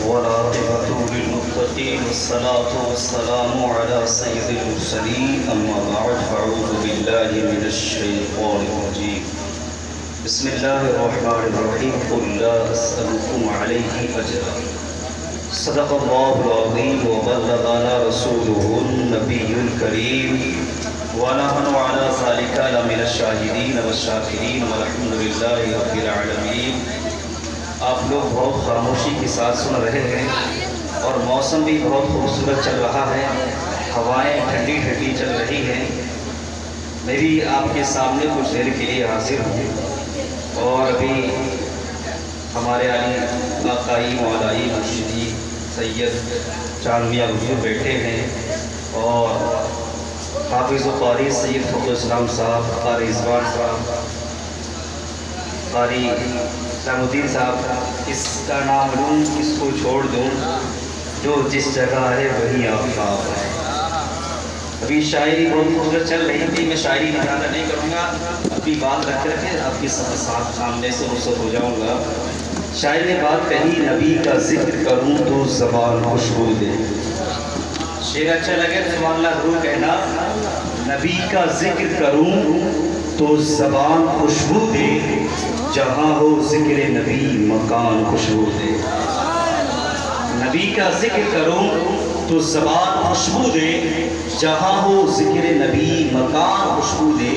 والعاقبة للمتقين والصلاة والسلام على سيد المرسلين أما بعد فأعوذ بالله من الشيطان الرجيم بسم الله الرحمن الرحيم قل لا أسألكم عليه أجرا صدق الله العظيم وبلغنا رسوله النبي الكريم ونحن على ذلك لمن الشاهدين والشاكرين والحمد لله رب العالمين۔ آپ لوگ بہت خاموشی کے ساتھ سن رہے ہیں اور موسم بھی بہت خوبصورت چل رہا ہے، ہوائیں ٹھنڈی ٹھنڈی چل رہی ہیں۔ میں بھی آپ کے سامنے کچھ دیر کے لیے حاضر ہوں اور ابھی ہمارے علی آقائی مولائی مرشدی سید چاند میاں حضور بیٹھے ہیں اور حافظ و قاری سید فخر الاسلام صاحب، قاری رضوان صاحب، قاری اسلام الدین صاحب، اس کا نام لوں اس کو چھوڑ دوں، جو جس جگہ ہے وہی آفتاب ہے۔ ابھی شاعری بہت خوبصورت چل رہی تھی، میں شاعری زیادہ نہیں کروں گا، اپنی بات رکھ کر کے آپ کے ساتھ سامنے سے رخصت ہو جاؤں گا۔ شاعر نے بات کہی، نبی کا ذکر کروں تو زبان خوشبو دے۔ شعر اچھا لگے تو سبحان اللہ ضرور کہنا۔ نبی کا ذکر کروں تو زبان خوشبو دے، جہاں ہو ذکر نبی مکان خوشبو دے۔ نبی کا ذکر کروں تو زبان خوشبو دے، جہاں ہو ذکر نبی مکان خوشبو دے،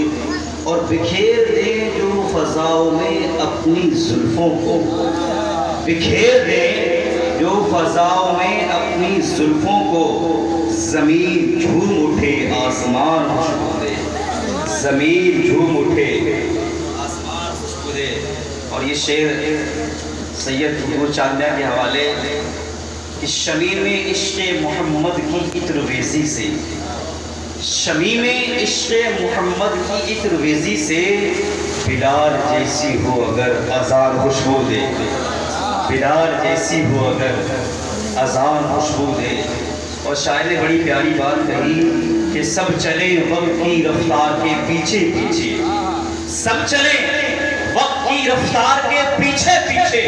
اور بکھیر دے جو فضاؤں میں اپنی زلفوں کو، بکھیر دے جو فضاؤں میں اپنی زلفوں کو، زمین جھوم اٹھے آسمان خوشبو دے، زمین جھوم اٹھے آسمان خوشبو دے۔ اور یہ شعر سید فخر چاندیہ کے حوالے، اس شمیم میں عشق محمد کی عطر ریزی سے، شمیم عشق محمد کی عطر ریزی سے، بلال جیسی ہو اگر اذان خوشبو دے، بلال جیسی ہو اگر اذان خوشبو دے۔ اور شاعر نے بڑی پیاری بات کہی کہ سب چلے وقت کی رفتار کے پیچھے پیچھے، سب چلے وقت کی رفتار کے پیچھے پیچھے،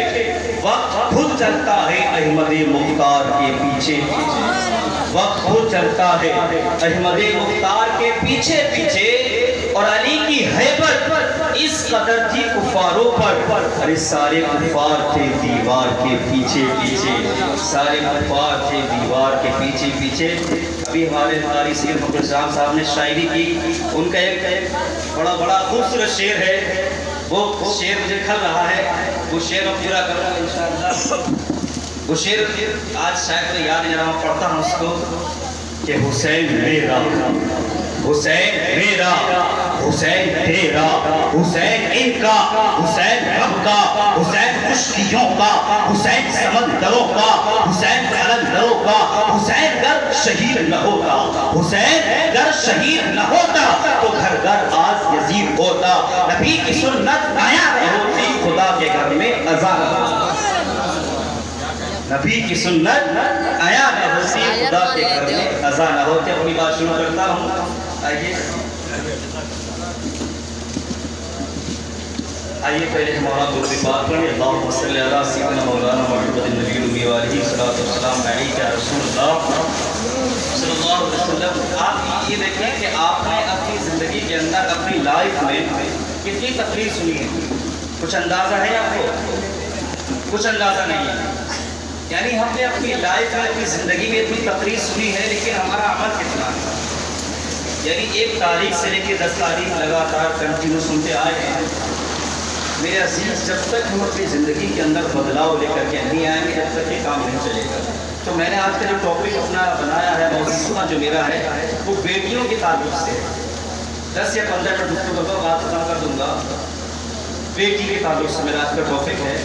وقت خود چلتا ہے احمد مختار کے پیچھے پیچھے، وقت خود چلتا ہے احمد مختار کے پیچھے پیچھے۔ اور علی کی ہیبت اس قدر تھی کفاروں پر، ارے سارے کفار تھے دیوار کے پیچھے پیچھے، سارے کفار تھے دیوار کے پیچھے پیچھے۔ ابھی ہمارے قاری سید فخر الاسلام صاحب نے شاعری کی، ان کا ایک بڑا خوبصورت شعر ہے، وہ شعر مجھے کھل رہا ہے، وہ شعر اب پورا کروں گا انشاءاللہ۔ وہ شعر آج شاید مجھے یاد نہیں رہا، میں پڑھتا ہوں اس کو کہ حسین میرا، حسین میرا، حسین تیرا، حسین ان کا، حسین رب کا، حسین خشکیوں کا، حسین سمندروں کا، حسین قلندروں کا، حسین گر شہید نہ ہوتا، حسین گر شہید نہ ہوتا تو گھر گھر آج یزید ہوتا، نبی کی سنت آیا نہ ہوتی خدا کے گھر میں اذان نہ ہوتا، نبی کی سنت آیا نہ ہوتی خدا کے گھر میں اذان نہ ہوتی۔ اپنی بات شروع کرتا ہوں، آئیے پہلے ہمارا درود پاک پڑھیں۔ اللہم صلی علی سیدنا مولانا محمد النبی الامی وآلہ الصلوۃ والسلام علیک یا رسول اللہ صلی اللہ علیہ وسلم۔ آپ یہ دیکھیں کہ آپ نے اپنی زندگی کے اندر، اپنی لائف میں کتنی تقریر سنی ہے، کچھ اندازہ ہے آپ کو؟ کچھ اندازہ نہیں ہے۔ یعنی ہم نے اپنی لائف میں، اپنی زندگی میں اتنی تقریر سنی ہے، لیکن ہمارا عمل کتنا ہے؟ یعنی ایک تاریخ سے لے کے 10 تاریخ لگاتار کنٹینیو سنتے آئے ہیں۔ میرے عزیز، جب تک ہم اپنی زندگی کے اندر بدلاؤ لے کر کے نہیں آئیں گے، جب تک یہ کام نہیں چلے گا۔ تو میں نے آج کا جو ٹاپک اپنا بنایا ہے، موضوع جو میرا ہے، وہ بیٹیوں کے تعلق سے 10 یا 15 منٹ گفتگو کا بات ختم کر دوں گا۔ بیٹی کے تعلق سے میرا آج کا ٹاپک ہے۔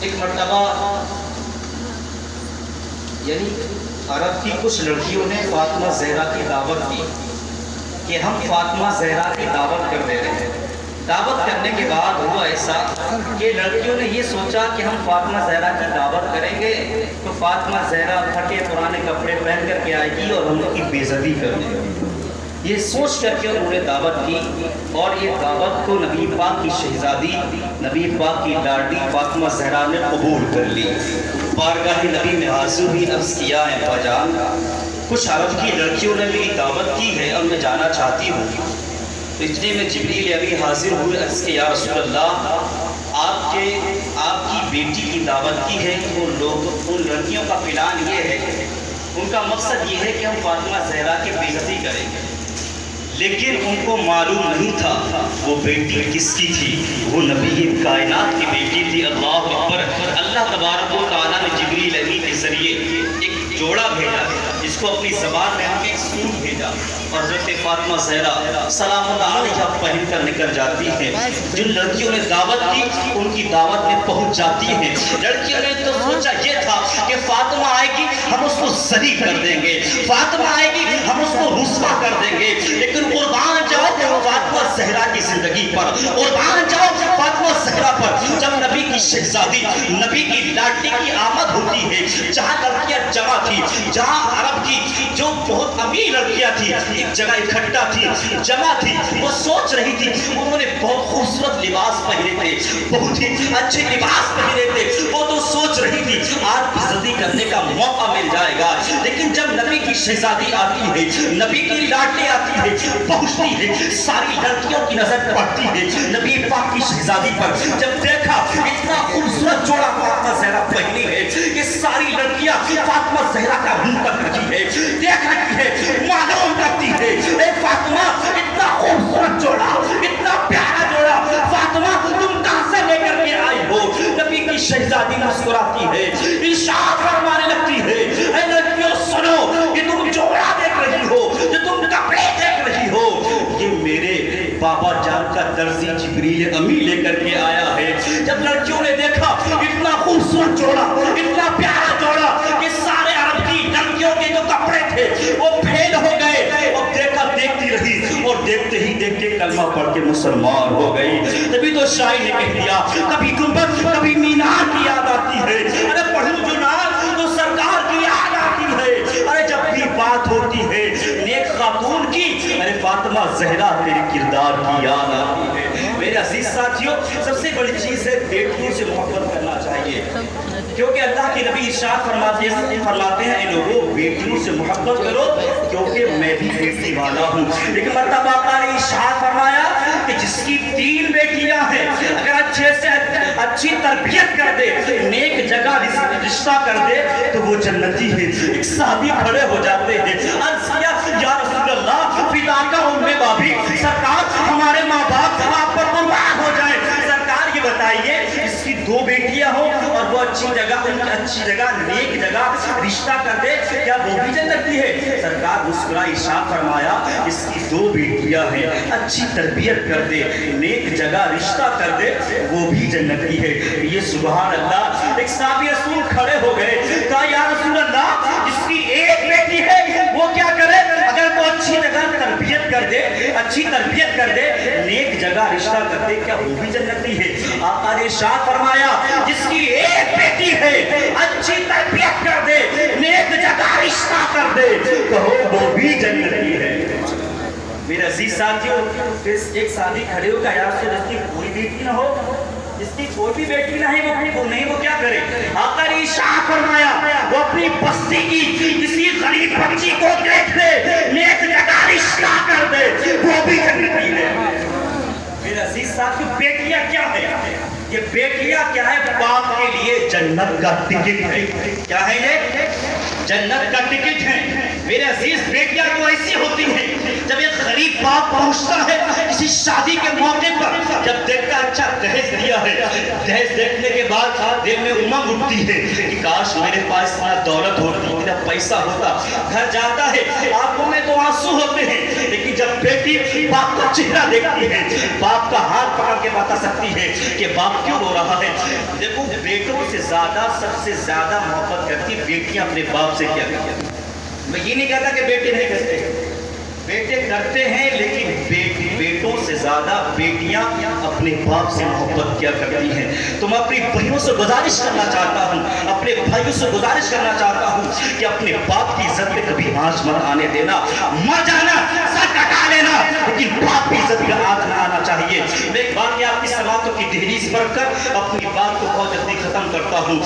ایک مرتبہ یعنی عرب کی کچھ لڑکیوں نے فاطمہ زہرا کی دعوت کی کہ ہم فاطمہ زہرا کی دعوت کر دے رہے ہیں۔ دعوت کرنے کے بعد ہوا ایسا کہ لڑکیوں نے یہ سوچا کہ ہم فاطمہ زہرا کی دعوت کریں گے تو فاطمہ زہرا پھٹے پرانے کپڑے پہن کر کے آئے گی اور ہم ان کی بے عزتی کر دیں گے۔ یہ سوچ کر کے انہوں نے دعوت کی، اور یہ دعوت کو نبی پاک کی شہزادی، نبی پاک کی لاڈلی فاطمہ زہرا نے قبول کر لی۔ بارگاہ نبی میں حاضر ہوئی، عرض کیا ہے باجان کچھ عرب کی لڑکیوں نے میری دعوت کی ہے اور میں جانا چاہتی ہوں۔ تو اتنے میں جبریل ابھی حاضر ہوئے، عرض کہ یا رسول اللہ آپ کی بیٹی کی دعوت کی ہے، ان لڑکیوں کا پلان یہ ہے، ان کا مقصد یہ ہے کہ ہم فاطمہ زہرا کی بے عزتی کریں گے، لیکن ان کو معلوم نہیں تھا وہ بیٹی کس کی تھی، وہ نبی کائنات کی بیٹی تھی۔ اللہ اکبر! اللہ تبارک و تعالیٰ نے جبریل امین کے ذریعے ایک جوڑا بھیجا جس کو اپنی زبان میں ایک سوٹ بھیجا، اور حضرت فاطمہ زہرا سلام اللہ علیہا پہن کر نکل جاتی ہیں۔ جن لڑکیوں نے دعوت کی ان کی دعوت میں پہنچ جاتی ہیں۔ لڑکیوں نے تو سوچا یہ تھا کہ فاطمہ آئے گی ہم اس کو ذلیل کر دیں گے، فاطمہ آئے گی ہم اس کو رسوا کر دیں گے، لیکن قربان جاؤ فاطمہ زہرا کی زندگی پر، قربان جاؤ فاطمہ زہرا پر۔ جب نبی کی شہزادی، نبی کی لاڈلی کی آمد ہوتی ہے، جہاں لڑکیاں جمع تھی، جہاں عرب کی جو بہت امیر لڑکیاں تھی ایک جگہ اکٹھا تھی، جمع تھی، وہ سوچ رہی تھی، انہوں نے بہت خوبصورت لباس پہنے تھے، بہت ہی اچھے لباس پہنے تھے، وہ تو سوچ رہی تھی آج عزتی کرنے کا موقع مل جائے گا۔ لیکن جب نبی کی شہزادی آتی ہے، نبی کی لاڈلی آتی ہے، پہنچتی ہے، ساری لڑکیوں کی نظر پڑتی ہے نبی پاک کی شہزادی پر۔ جب دیکھا اتنا خوبصورت جوڑا فاطمہ زہرا پہنی ہے کہ ساری لڑکیاں فاطمہ زہرا کا منہ تک رکھی ہے، دیکھ رہی ہے، معلوم کرتی ہے اے فاطمہ اتنا خوبصورت جوڑا، اتنا پیارا جوڑا فاطمہ تم کہاں سے لے کر کے آئی ہو؟ نبی کی شہزادی مسکراتی ہے، ارشاد فرمانے لگتی ہے اے لڑکیوں سنو، یہ تم جوڑا دیکھ رہی ہو، یہ تم کپڑے دیکھ رہی ہو، یہ میرے بابا جان کا درزی جبریل امی لے کر کے آیا ہے۔ جب لڑکیوں نے دیکھا اتنا خوبصورت جوڑا، اتنا پیارا جوڑا کہ سارے عرب کی لڑکیوں کے جو کپڑے تھے وہ پھیل ہو گئے، اور دیکھا دیکھتی رہی، اور دیکھتے ہی دیکھتے کلمہ پڑھ کے مسلمان ہو گئی۔ تبھی تو شاعر نے کہہ دیا کبھی گنبد کبھی مینار کی یاد آتی ہے، ارے پڑھوں جو ناز تو سرکار کی یاد آتی ہے، ارے جب بھی بات ہوتی ہے نیک خاتون کی، ارے فاطمہ زہرا تیرے کردار کی یاد آتی ہے۔ میرے عزیز ساتھیوں سب سے بڑی چیز ہے بیٹیوں سے محبت کرنا چاہیے، کیونکہ اللہ کے نبی ارشاد فرماتے ہیں اے لوگوں بیٹیوں سے محبت کرو کیونکہ میں بھی بیٹی والا ہوں۔ لیکن مرتبہ آقا نے ارشاد فرمایا کہ جس کی 3 بیٹیاں ہیں اگر اچھے سے اچھی تربیت کر دے، نیک جگہ رشتہ کر دے تو وہ جنتی ہے۔ ایک صحابی کھڑے ہو جاتے ہیں، عرض کیا یا رسول اللہ فداک ام بابی، سرکار ہمارے ماں باپ آپ پر قربان ہو جائیں، سرکار یہ بتائیے اس کی 2 بیٹیاں ہوں اور وہ اچھی جگہ نیک جگہ رشتہ کر دے کیا وہ بھی جنتی ہے؟ سرکار مسکرائے ارشاد فرمایا اس کی 2 بیٹیاں ہیں، اچھی تربیت کر دے، نیک جگہ رشتہ کر دے وہ بھی جنتی ہے۔ یہ سبحان اللہ! ایک صحابی رسول کھڑے ہو گئے، کہا یا رسول اللہ جس کی 1 بیٹی ہے وہ کیا کرے؟ اگر وہ اچھی جگہ تربیت کر دے، اچھی تربیت کر دے، نیک جگہ رشتہ کر دے کیا وہ بھی جنتی ہے؟ آقا نے ارشاد فرمایا جس کی 1 بیٹی ہے اچھی تربیت کر دے، نیک جگہ رشتہ کر دے، کہو وہ بھی جنتی ہے۔ میرے عزیز ساتھیوں ایک شادی کھڑے ہو گیا یا جس کی کوئی بیٹی نہ ہو، جس کی کوئی بھی بیٹی نہ ہے وہ کیا کرے؟ آقا نے ارشاد فرمایا وہ اپنی بستی کی کسی غریب بچی کو دیکھ لے، نیک جگہ رشتہ کر دے، وہ بھی جنتی ہے۔ میرے عزیز ساتھیوں بیٹیاں کیا ہے؟ یہ بیٹیاں کیا ہے؟ باپ کے لیے جنت کا ٹکٹ ہے۔ کیا ہے یہ؟ جنت کا ٹکٹ ہے۔ میرے عزیز بیٹیاں تو ایسی ہوتی ہیں جب ایک غریب باپ پہنچتا ہے کسی شادی کے موقع پر، جب دیکھتا اچھا دہیج دیا ہے، دہیج دیکھنے کے بعد دل میں امنگ اٹھتی ہے کہ کاش میرے پاس اتنا دولت ہوتی، اتنا پیسہ ہوتا، گھر جاتا ہے آنکھوں میں تو آنسو ہوتے ہیں، لیکن جب بیٹی باپ کا چہرہ دیکھتی ہے، باپ کا ہاتھ پکڑ کے بتا سکتی ہے کہ باپ کیوں رو رہا ہے۔ دیکھو بیٹوں سے زیادہ سب سے زیادہ محبت کرتی بیٹیاں اپنے باپ سے کیا کرتی ہیں۔ میں یہ نہیں کہتا کہ بیٹے نہیں کرتے، بیٹے کرتے ہیں، لیکن بیٹوں سے زیادہ بیٹیاں اپنے باپ سے محبت کیا کرتی ہیں۔ تو میں اپنی بہنوں سے گزارش کرنا چاہتا ہوں، اپنے بھائیوں سے گزارش کرنا چاہتا ہوں کہ اپنے باپ کی عزت پہ کبھی آنچ مت آنے دینا، مر جانا، سر کٹا لینا لیکن باپ کی عزت کا آگ نہ آنا چاہیے. میں ایک بات آپ کی سماعتوں کی دہلیز پر کر اپنی بات کو بہت جلدی ختم کرتا ہوں.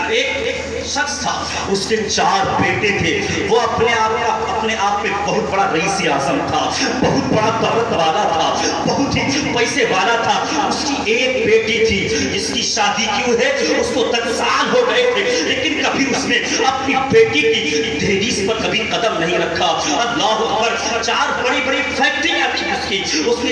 ایک شخص تھا, اس کے 4 بیٹے تھے. وہ اپنے آپ میں بہت بڑا رئیس اعظم تھا, بہت بڑا دولت والا تھا, بہت ہی پیسے والا تھا. اس کی ایک بیٹی تھی جس کی شادی کیوں ہے, اس کو 10 سال ہو گئے تھے, لیکن کبھی اس نے اپنی بیٹی کی دہلیز پر کبھی قدم نہیں رکھا. اللہ اکبر. 4 بڑی بڑی فیکٹریاں تھی اس کی. اس نے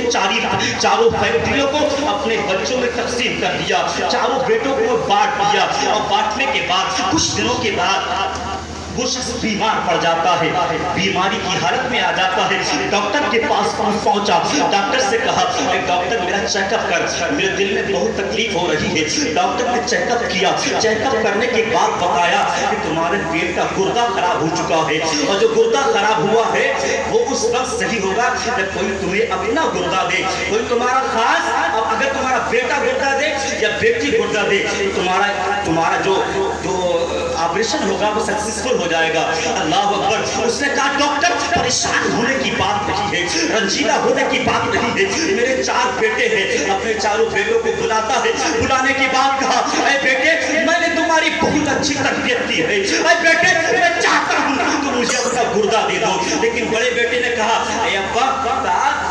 چاروں فیکٹریوں کو اپنے بچوں میں تقسیم کر دیا, چاروں بیٹوں کو بانٹ دیا. اور بانٹنے کے بعد کچھ دنوں کے بعد وہ شخص بیمار پڑ جاتا ہے, بیماری کی حالت میں آ جاتا ہے. ڈاکٹر کے پاس پہنچا, ڈاکٹر سے کہا ڈاکٹر میرا چیک اپ کر, میرے دل میں بہت تکلیف ہو رہی ہے. ڈاکٹر نے چیک اپ کیا, چیک اپ کرنے کے بعد بتایا کہ تمہارے پیٹ کا گردہ خراب ہو چکا ہے, اور جو گردہ خراب ہوا ہے وہ اس وقت صحیح ہوگا جب کوئی تمہیں اپنا گردہ دے, کوئی تمہارا خاص. اب اگر تمہارا بیٹا گردہ دے یا بیٹی گردہ دے, تمہارا جو آپریشن ہوگا وہ سکسیسفل ہو جائے گا. اللہ اکبر. اس نے کہا ڈاکٹر پریشان ہونے کی بات نہیں ہے, رنجیدہ ہونے کی بات نہیں ہے, میرے 4 بیٹے ہیں. اپنے چاروں بیٹوں کو بلاتا ہے, بلانے کے بعد کہا اے بیٹے میں نے تمہاری بہت اچھی تربیت کی ہے, اے بیٹے میں چاہتا ہوں تم مجھے اپنا گردہ دے دو. لیکن بڑے بیٹے نے کہا اے ابا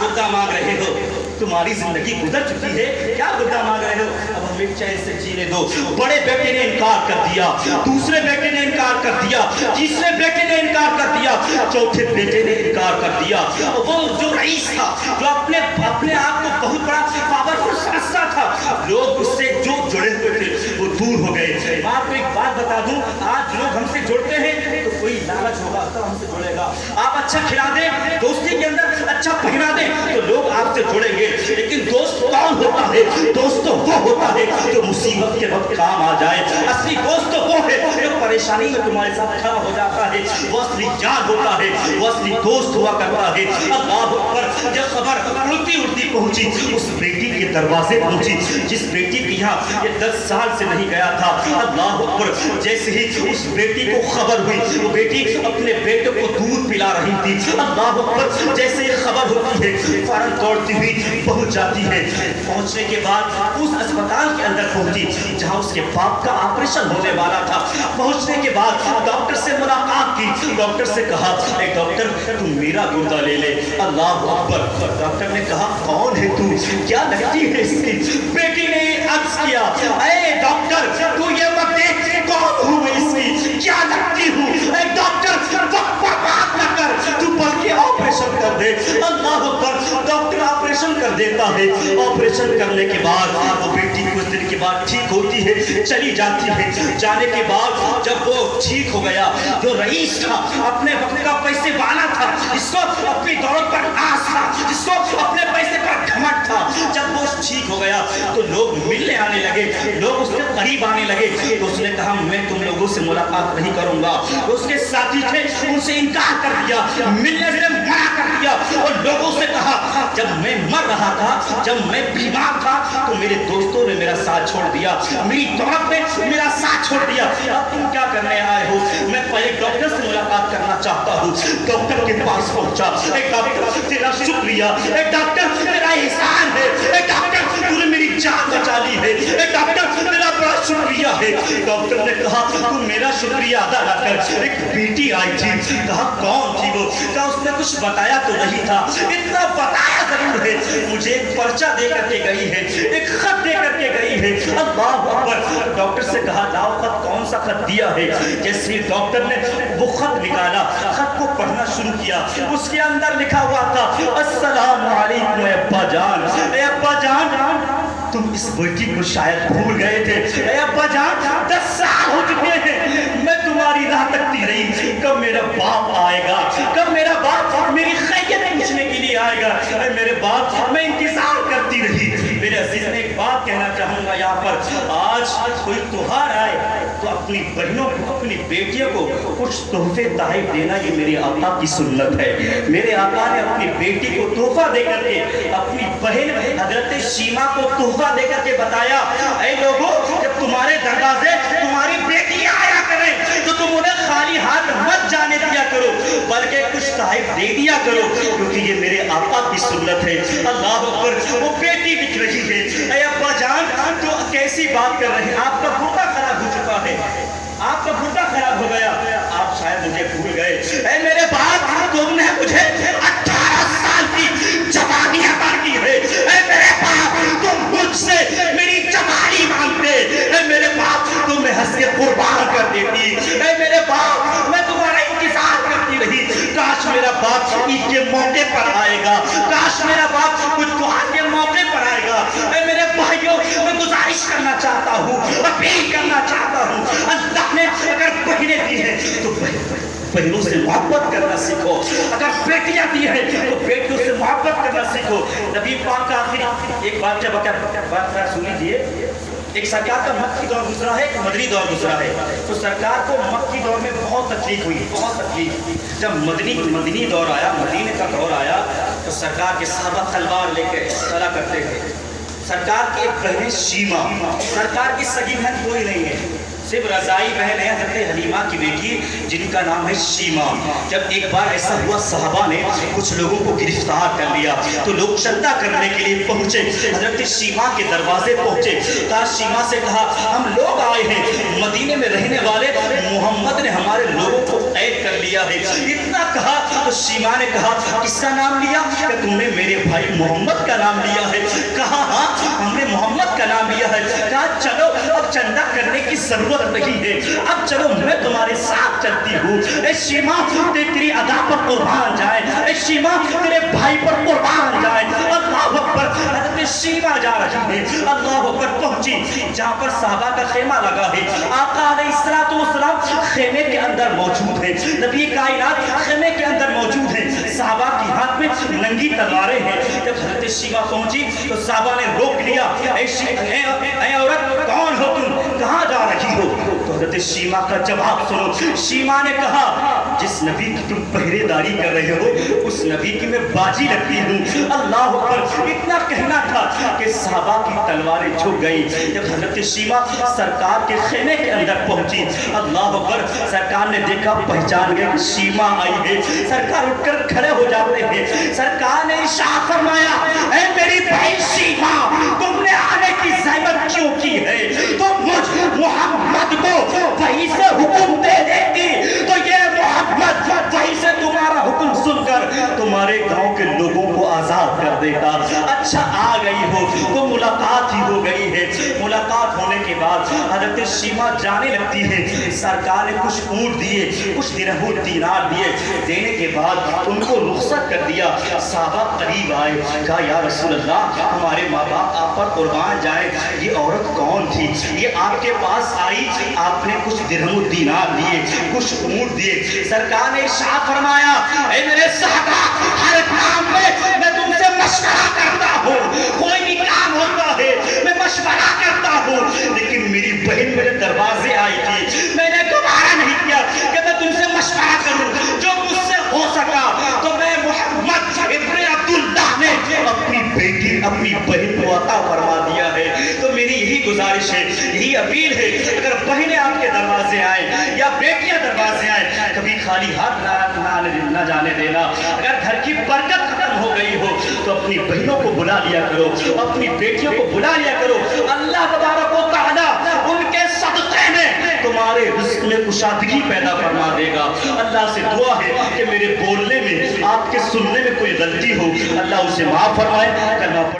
گردہ مانگ رہے ہو, تمہاری زندگی گزر چکی ہے, کیا گردہ مانگ رہے ہو, اب ہمیں چین سے جینے دو. بڑے بیٹے نے انکار کر دیا, دوسرے بیٹے نے انکار کر دیا, تیسرے بیٹے نے انکار کر دیا, چوتھے بیٹے نے انکار کر دیا. وہ جو رئیس تھا, جو اپنے آپ کو بہت بڑا پاورفل سمجھتا تھا, لوگ اس سے جو جڑے ہوئے تھے وہ دور ہو گئے. آپ کو ایک بات بتا دوں, آج لوگ ہم سے جڑتے ہیں تو کوئی لالچ ہوگا تو ہم سے جڑے گا. آپ اچھا کھلا دیں, دوستی کے اندر اچھا پہنا دیں تو لوگ آپ سے جڑیں گے. لیکن دوست کون ہوتا ہے, دوست تو وہ ہوتا ہے جو مصیبت کے وقت کام آ جائے. اصلی دوست تو وہ ہے جو پریشانی میں تمہارے ساتھ کھڑا ہو جاتا ہے, وہ اصلی جان ہوتا ہے, وہ اصلی دوست ہوا کرتا ہے. اللہ اکبر. جب خبر اڑتی پہنچی, اس بیٹی کے دروازے پہنچی جس بیٹی کے یہاں یہ 10 سال سے نہیں گیا تھا. اللہ اکبر. جیسے ہی اس بیٹی کو خبر ہوئی, وہ بیٹی اپنے بیٹے کو دودھ پلا رہی تھی. اللہ اکبر. جیسے یہ خبر ہوتی ہے فوراً دوڑتی ہوئی پہنچ جاتی ہے. پہنچنے کے بعد اس اسپتال کے اندر پہنچی جہاں اس کے باپ کا آپریشن ہونے والا تھا. پہنچنے کے بعد ڈاکٹر سے ملاقات کی. ڈاکٹر سے کہا اے ڈاکٹر تم میرا گردہ لے لے. اللہ اکبر. ڈاکٹر نے کہا کون ہے تو, کیا لگتی ہے اس کی. بیٹی نے عرض کیا اے ڈاکٹر تو یہ مت دیکھ کون ہوں میں اس کی, کیا لگتی ہوں. اے ڈاکٹر وقت پر بات نہ کر, تو بلکہ آپریشن کر دے. اللہ اکبر. ڈاکٹر آپریشن کر دیتا ہے. آپریشن کرنے کے بعد وہ بیٹی کچھ دن کے بعد ٹھیک ہوتی ہے, چلی جاتی ہے. جانے کے بعد جب وہ ٹھیک ہو گیا, جو رئیس تھا, اپنے وقت کا پیسے والا تھا, جس کو اپنی دولت پر آس تھا, جس کو اپنے پیسے پر گھمنڈ تھا, جب وہ ٹھیک ہو گیا تو لوگ ملنے آنے لگے, لوگ اس کے قریب آنے لگے. تو اس نے کہا میں تم لوگوں سے ملاقات نہیں کروں گا. اس کے ساتھی تھے, ان سے انکار کر دیا, ملنے سے منع کر دیا, اور لوگوں سے کہا جب میں مر رہا تھا, جب میں بیمار تھا تو میرے دوستوں نے میرا ساتھ چھوڑ دیا, میری دولت نے میرا ساتھ چھوڑ دیا. اب تم کیا کرنے آئے ہو. میں پہلے ڈاکٹر سے ملاقات کرنا چاہتا ہوں. ڈاکٹر کے پاس پہنچا. اے ڈاکٹر تیرا شکریہ, اے ڈاکٹر تیرا احسان ہے, اے ڈاکٹر تو نے میری جان بچا لی ہے, اے ڈاکٹر تیرا بڑا شکریہ ہے. ڈاکٹر نے کہا تم میرا شکریہ ادا نہ کر. ایک بیٹی آئی تھی. کہا کون تھی وہ. کہا اس نے کچھ بتایا تو نہیں تھا, اتنا بتایا ضرور ہے, مجھے ایک پرچہ دے کر کے گئی ہے, ایک خط دے کر کے گئی ہے. اللہ اکبر. ڈاکٹر سے کہا لاؤ خط, کون سا خط دیا ہے. جیسے ہی ڈاکٹر نے وہ خط نکالا, خط کو پڑھنا شروع کیا. اس کے اندر لکھا ہوا تھا السلام علیکم اے ابا جان. اے ابا جان تم اس بیٹی کو شاید بھول گئے تھے. اے ابا جان 10 سال ہو چکے ہیں میں تمہاری راہ تکتی رہی, کب میرا باپ آئے گا, کب میرا باپ میری خیریت پوچھنے کے لیے آئے گا. اے میرے باپ میں انتظار کرتی رہی. میرے عزیز نے ایک بات کہنا چاہوں گا یہاں پر, آج کوئی تہوار آئے تو اپنی بہنوں کو, اپنی بیٹیوں کو کچھ تحفے تحائف دینا یہ میرے آقا کی سنت ہے. میرے آقا نے اپنی بیٹی کو تحفہ دے کر کے, اپنی بہن حضرت شیما کو تحفہ دے کر کے بتایا اے لوگوں جب تمہارے دروازے تمہاری بیٹیاں آیا کریں تو تم انہیں خالی ہاتھ مت جانے دیا کرو. بلکہ کچھ تحائف دے دیا کرو کیونکہ یہ میرے آقا کی سنت ہے۔ اللہ اکبر، وہ بیٹی دکھ رہی ہے۔ اے ابا جان تو کیسی بات کر رہے ہیں؟ آپ کا گھٹنا خراب ہو چکا ہے، آپ کا گھٹنا خراب ہو گیا، آپ شاید مجھے بھول گئے۔ اے میرے باپ، تم نے مجھے 18 سال کی جوانی عطا کی ہے۔ اے میرے باپ، تم مجھ سے میری جوانی مانگتے۔ اے میرے باپ، تم میں ہنس کے قربان کر دیتی۔ اے میرے باپ، میں تمہارا انتظار کرتی رہی۔ کاش میرا باپ عید کے موقع پر آئے گا، کاش میرا باپ کچھ تہوار کے موقع پر آئے گا۔ اے میرے بھائیوں، میں گزارش کرنا چاہتا ہوں، اپیل کرنا چاہتا ہوں، اللہ نے اگر بہنیں دی ہیں تو بہنوں سے محبت کرنا سیکھو، اگر بیٹیاں دی ہیں تو بیٹیوں سے محبت کرنا سیکھو۔ نبی پاک کا آخری ایک واقعہ بات سن لیجیے۔ ایک سرکار کا مکی دور گزرا ہے، ایک مدنی دور گزرا ہے۔ تو سرکار کو مکی دور میں بہت تکلیف ہوئی، بہت تکلیف۔ جب مدنی دور آیا، مدینے کا دور آیا تو سرکار کے صحابہ تلوار لے کے چلا کرتے تھے۔ سرکار کی ایک بہن شیما، سرکار کی سگی بہن کوئی نہیں ہے، صرف رضائی بہن ہے حضرت حلیمہ کی بیٹی جن کا نام ہے شیما۔ جب ایک بار ایسا ہوا صحابہ نے کچھ لوگوں کو گرفتار کر لیا تو لوگ چندہ کرنے کے لیے پہنچے، حضرت شیما کے دروازے پہنچے۔ کہا شیما سے کہا ہم لوگ آئے ہیں، مدینے میں رہنے والے محمد نے ہمارے لوگوں کو قید کر لیا ہے۔ اتنا کہا تو شیما نے کہا کس کا نام لیا؟ کہ تم نے میرے بھائی محمد کا نام لیا ہے؟ کہا ہاں ہم نے محمد کا نام لیا ہے۔ کہا چلو اب چندہ کرنے کی ضرورت نہیں ہے، اب چلو میں تمہارے ساتھ چلتی ہوں۔ اے شیما تیری ادا پر قربان جائے، اے شیما تیرے بھائی پر قربان جائے۔ اللہ اکبر، حضرت شیما جا رہی ہے، اللہ اکبر پہنچی جہاں پر صحابہ کا خیمہ لگا ہے۔ آقا علیہ السلام خیمے کے اندر موجود ہیں، نبی کائنات خیمے کے اندر موجود ہیں، صحابہ کی ہاتھ میں ننگی تلواریں ہیں۔ جب حضرت شیما پہنچی تو صحابہ نے روک لیا، اے عورت کون ہو تم، کہاں جا رہی ہو؟ تو حضرت شیما کا جواب سنو۔ شیما نے کہا جس نبی کی تم پہرے داری کر رہے ہو اس نبی کی میں باجی لگتی ہوں۔ اللہ اکبر، اتنا کہنا تھا کہ صحابہ کی تلواریں جھک گئیں۔ جب حضرت شیما سرکار کے خیمے کے اندر پہنچی، اللہ اکبر، سرکار نے دیکھا پہچان گئے کہ شیما آئی ہے۔ سرکار اٹھ کر کھڑے ہو جاتے ہیں، سرکار نے ارشاد فرمایا اے میری بہن شیما تم نے آنے کی زحمت کیوں کی ہے؟ تم مجھ محمد کو وہی سے حکم دے دیتی تو یہ محمد وہی سے تمہارا حکم سن کر تمہارے گاؤں کے لوگوں کو آزاد کر دیتا۔ اچھا آ گئی ہو تو ملاقات ہی ہو گئی ہے۔ ملاقات ہونے کے بعد حضرت شیما جانے لگتی ہے، سرکار نے کچھ اونٹ دیے، کچھ درہم دینار دیے، دینے کے بعد ان کو رخصت کر دیا۔ صحابہ قریب آئے، کہا یا رسول اللہ ہمارے ماں باپ آپ پر قربان جائے، یہ عورت کون تھی؟ یہ آپ کے پاس آئی، آپ نے کچھ درہم دینار دیے، کچھ اونٹ دیے۔ سرکار نے ارشاد فرمایا اے میرے صحابہ ہر کام میں تم سے مشورہ کرتا ہوں، کوئی بھی کام ہوتا ہے میں مشورہ کرتا ہوں، لیکن میری بہن میرے دروازے آئی تھی، میں نے گوارا نہیں کیا کہ میں تم سے مشورہ کروں، جو مجھ سے ہو سکا تو میں محمد ابن عبداللہ نے اپنی بیٹی اپنی بہن کو عطا فرما دیا ہے۔ تو میری یہی گزارش ہے، یہی اپیل ہے، اگر بہنیں آپ کے دروازے آئیں یا بیٹیاں دروازے آئیں کبھی خالی ہاتھ نہ جانے دینا۔ اگر گھر کی برکت ختم ہو گئی ہو تو اپنی بہنوں کو بلا لیا کرو، اپنی بیٹیوں کو بلا لیا کرو، اللہ تبارک و تعالی ان کے صدقے میں تمہارے رزق میں کشادگی پیدا فرما دے گا۔ اللہ سے دعا ہے کہ میرے بولنے میں آپ کے سننے میں کوئی غلطی ہو اللہ اسے معاف فرمائے۔